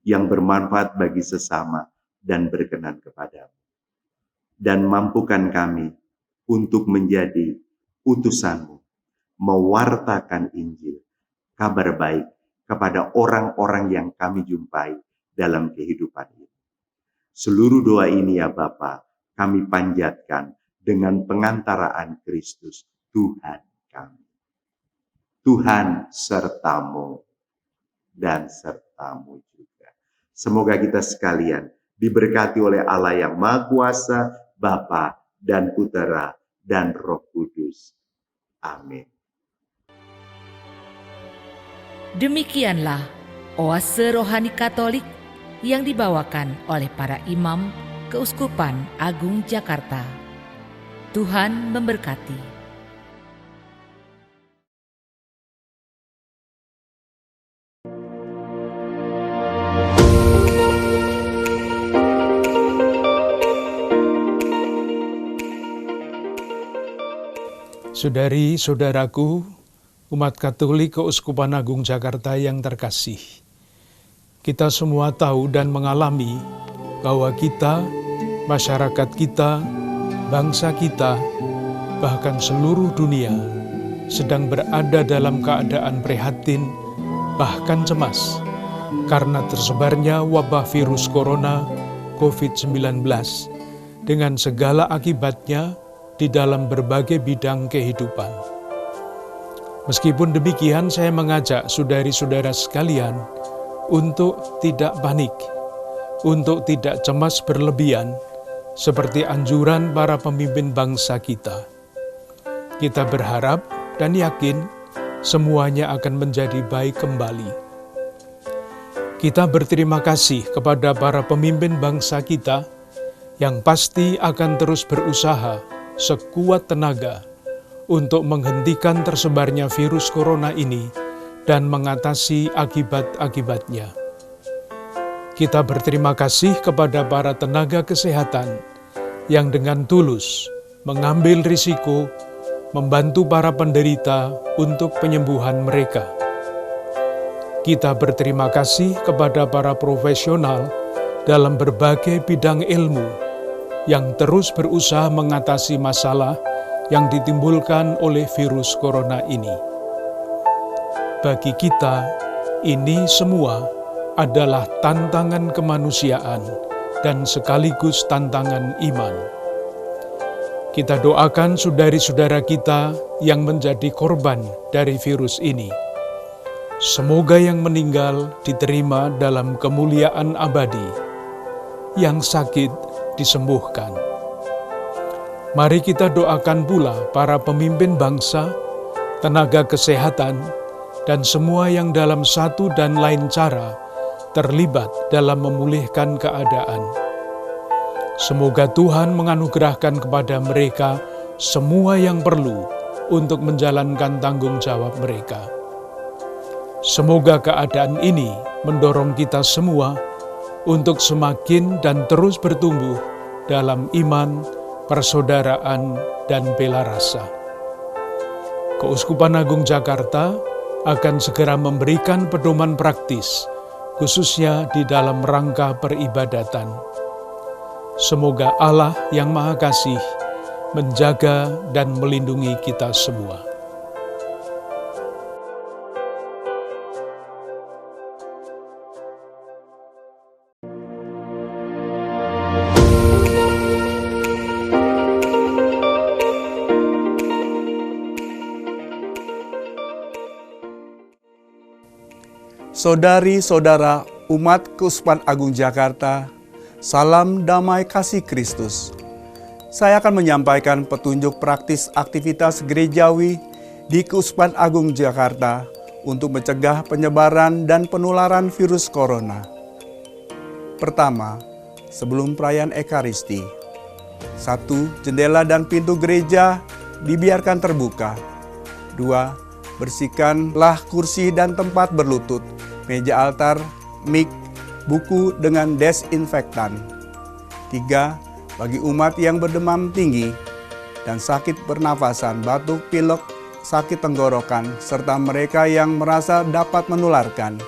yang bermanfaat bagi sesama dan berkenan kepadamu. Dan mampukan kami untuk menjadi utusan-Mu, mewartakan Injil, kabar baik kepada orang-orang yang kami jumpai dalam kehidupan ini. Seluruh doa ini ya Bapa, kami panjatkan dengan pengantaraan Kristus, Tuhan kami. Tuhan sertamu dan sertamu juga. Semoga kita sekalian diberkati oleh Allah yang Maha Kuasa, Bapa dan Putera dan Roh Kudus. Amin. Demikianlah oase rohani Katolik yang dibawakan oleh para imam Keuskupan Agung Jakarta. Tuhan memberkati. Saudari-saudaraku, umat Katolik Keuskupan Agung Jakarta yang terkasih, kita semua tahu dan mengalami bahwa kita, masyarakat kita, bangsa kita, bahkan seluruh dunia sedang berada dalam keadaan prihatin, bahkan cemas, karena tersebarnya wabah virus corona COVID-19 dengan segala akibatnya di dalam berbagai bidang kehidupan. Meskipun demikian, saya mengajak saudari-saudara sekalian untuk tidak panik, untuk tidak cemas berlebihan, seperti anjuran para pemimpin bangsa kita. Kita berharap dan yakin semuanya akan menjadi baik kembali. Kita berterima kasih kepada para pemimpin bangsa kita yang pasti akan terus berusaha sekuat tenaga untuk menghentikan tersebarnya virus corona ini dan mengatasi akibat-akibatnya. Kita berterima kasih kepada para tenaga kesehatan yang dengan tulus mengambil risiko membantu para penderita untuk penyembuhan mereka. Kita berterima kasih kepada para profesional dalam berbagai bidang ilmu yang terus berusaha mengatasi masalah yang ditimbulkan oleh virus corona ini. Bagi kita, ini semua adalah tantangan kemanusiaan dan sekaligus tantangan iman. Kita doakan saudari-saudara kita yang menjadi korban dari virus ini. Semoga yang meninggal diterima dalam kemuliaan abadi, yang sakit disembuhkan. Mari kita doakan pula para pemimpin bangsa, tenaga kesehatan, dan semua yang dalam satu dan lain cara terlibat dalam memulihkan keadaan. Semoga Tuhan menganugerahkan kepada mereka semua yang perlu untuk menjalankan tanggung jawab mereka. Semoga keadaan ini mendorong kita semua untuk semakin dan terus bertumbuh dalam iman, persaudaraan, dan bela rasa. Keuskupan Agung Jakarta akan segera memberikan pedoman praktis, khususnya di dalam rangka peribadatan. Semoga Allah yang Maha Kasih menjaga dan melindungi kita semua. Saudari-saudara umat Keuskupan Agung Jakarta, salam damai kasih Kristus. Saya akan menyampaikan petunjuk praktis aktivitas gerejawi di Keuskupan Agung Jakarta untuk mencegah penyebaran dan penularan virus corona. Pertama, sebelum perayaan Ekaristi. 1. Jendela dan pintu gereja dibiarkan terbuka. 2. Bersihkanlah kursi dan tempat berlutut, meja altar, mik, buku dengan desinfektan. 3. Bagi umat yang berdemam tinggi dan sakit pernafasan, batuk, pilek, sakit tenggorokan, serta mereka yang merasa dapat menularkan,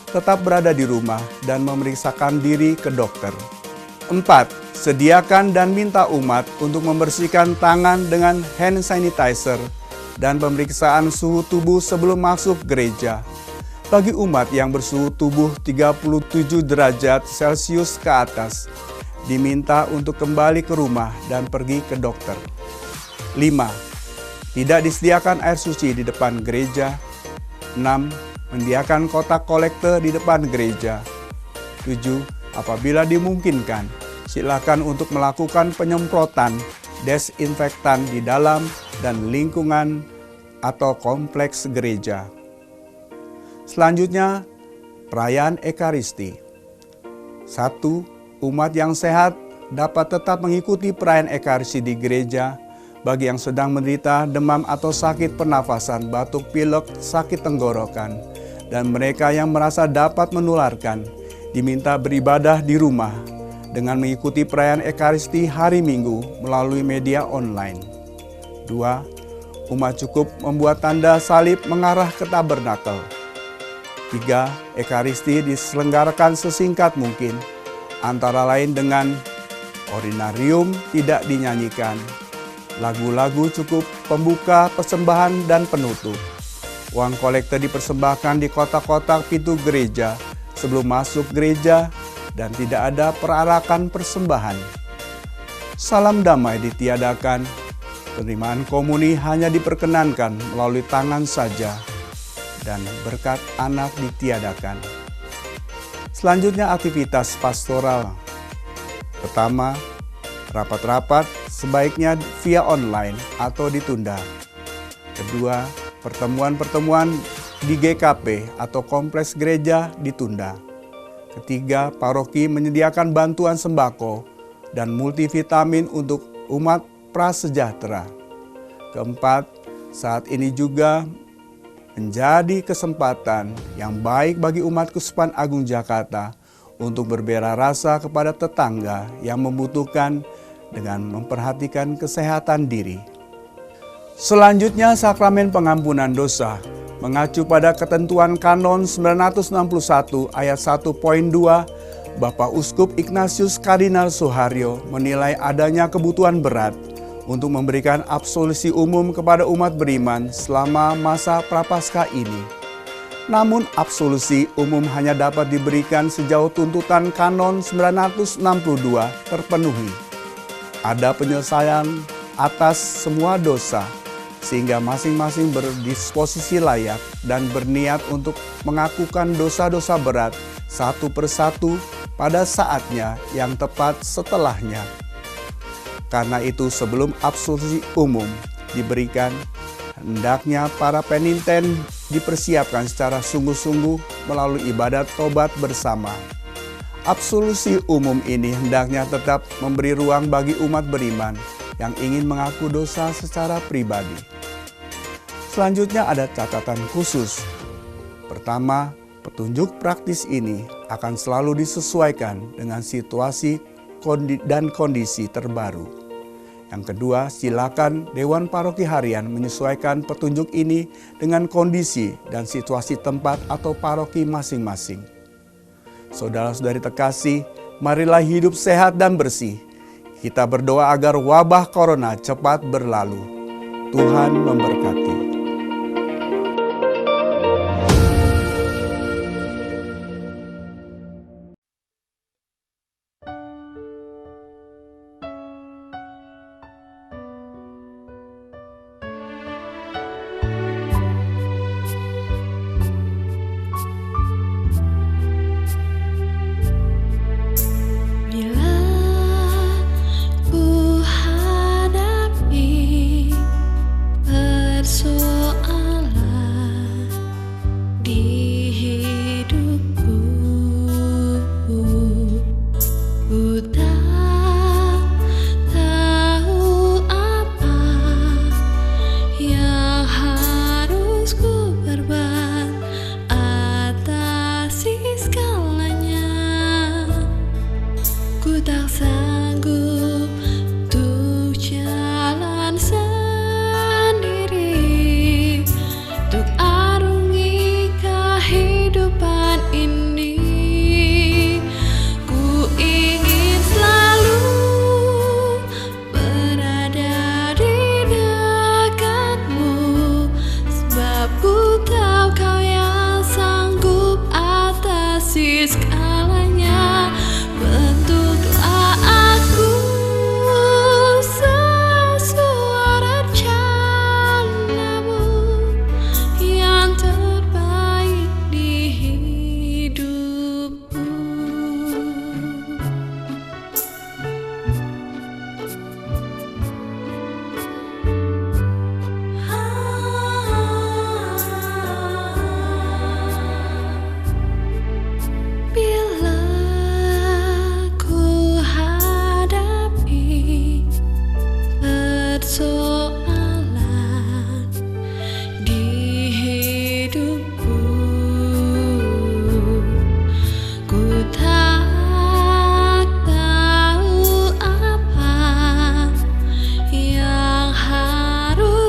tetap berada di rumah dan memeriksakan diri ke dokter. 4. Sediakan dan minta umat untuk membersihkan tangan dengan hand sanitizer dan pemeriksaan suhu tubuh sebelum masuk gereja. Bagi umat yang bersuhu tubuh 37 derajat Celcius ke atas, diminta untuk kembali ke rumah dan pergi ke dokter. 5. Tidak disediakan air suci di depan gereja. 6. Menyediakan kotak kolekte di depan gereja. 7. Apabila dimungkinkan, silakan untuk melakukan penyemprotan desinfektan di dalam dan lingkungan atau kompleks gereja. Selanjutnya, perayaan Ekaristi. 1. Umat yang sehat dapat tetap mengikuti perayaan Ekaristi di gereja. Bagi yang sedang menderita demam atau sakit pernafasan, batuk pilek, sakit tenggorokan, dan mereka yang merasa dapat menularkan, diminta beribadah di rumah dengan mengikuti perayaan Ekaristi hari Minggu melalui media online. 2. Umat cukup membuat tanda salib mengarah ke tabernakel. 3. Ekaristi diselenggarakan sesingkat mungkin, antara lain dengan Ordinarium tidak dinyanyikan, lagu-lagu cukup pembuka, persembahan, dan penutup. Uang kolekte dipersembahkan di kotak-kotak pintu gereja sebelum masuk gereja dan tidak ada perarakan persembahan. Salam damai ditiadakan, penerimaan komuni hanya diperkenankan melalui tangan saja, dan berkat anak ditiadakan. Selanjutnya aktivitas pastoral. Pertama, rapat-rapat sebaiknya via online atau ditunda. Kedua, pertemuan-pertemuan di GKP atau kompleks gereja ditunda. Ketiga, paroki menyediakan bantuan sembako dan multivitamin untuk umat prasejahtera. Keempat, saat ini juga menjadi kesempatan yang baik bagi umat Keuskupan Agung Jakarta untuk berbela rasa kepada tetangga yang membutuhkan dengan memperhatikan kesehatan diri. Selanjutnya, sakramen pengampunan dosa. Mengacu pada ketentuan Kanon 961 ayat 1.2, Bapak Uskup Ignatius Kardinal Suharyo menilai adanya kebutuhan berat untuk memberikan absolusi umum kepada umat beriman selama masa Prapaskah ini. Namun absolusi umum hanya dapat diberikan sejauh tuntutan Kanon 962 terpenuhi. Ada penyelesaian atas semua dosa, sehingga masing-masing berdisposisi layak dan berniat untuk mengakukan dosa-dosa berat satu persatu pada saatnya yang tepat setelahnya. Karena itu sebelum absolusi umum diberikan, hendaknya para peniten dipersiapkan secara sungguh-sungguh melalui ibadat tobat bersama. Absolusi umum ini hendaknya tetap memberi ruang bagi umat beriman yang ingin mengaku dosa secara pribadi. Selanjutnya ada catatan khusus. Pertama, petunjuk praktis ini akan selalu disesuaikan dengan situasi dan kondisi terbaru. Yang kedua, silakan Dewan Paroki Harian menyesuaikan petunjuk ini dengan kondisi dan situasi tempat atau paroki masing-masing. Saudara-saudari terkasih, marilah hidup sehat dan bersih. Kita berdoa agar wabah corona cepat berlalu. Tuhan memberkati.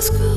Ku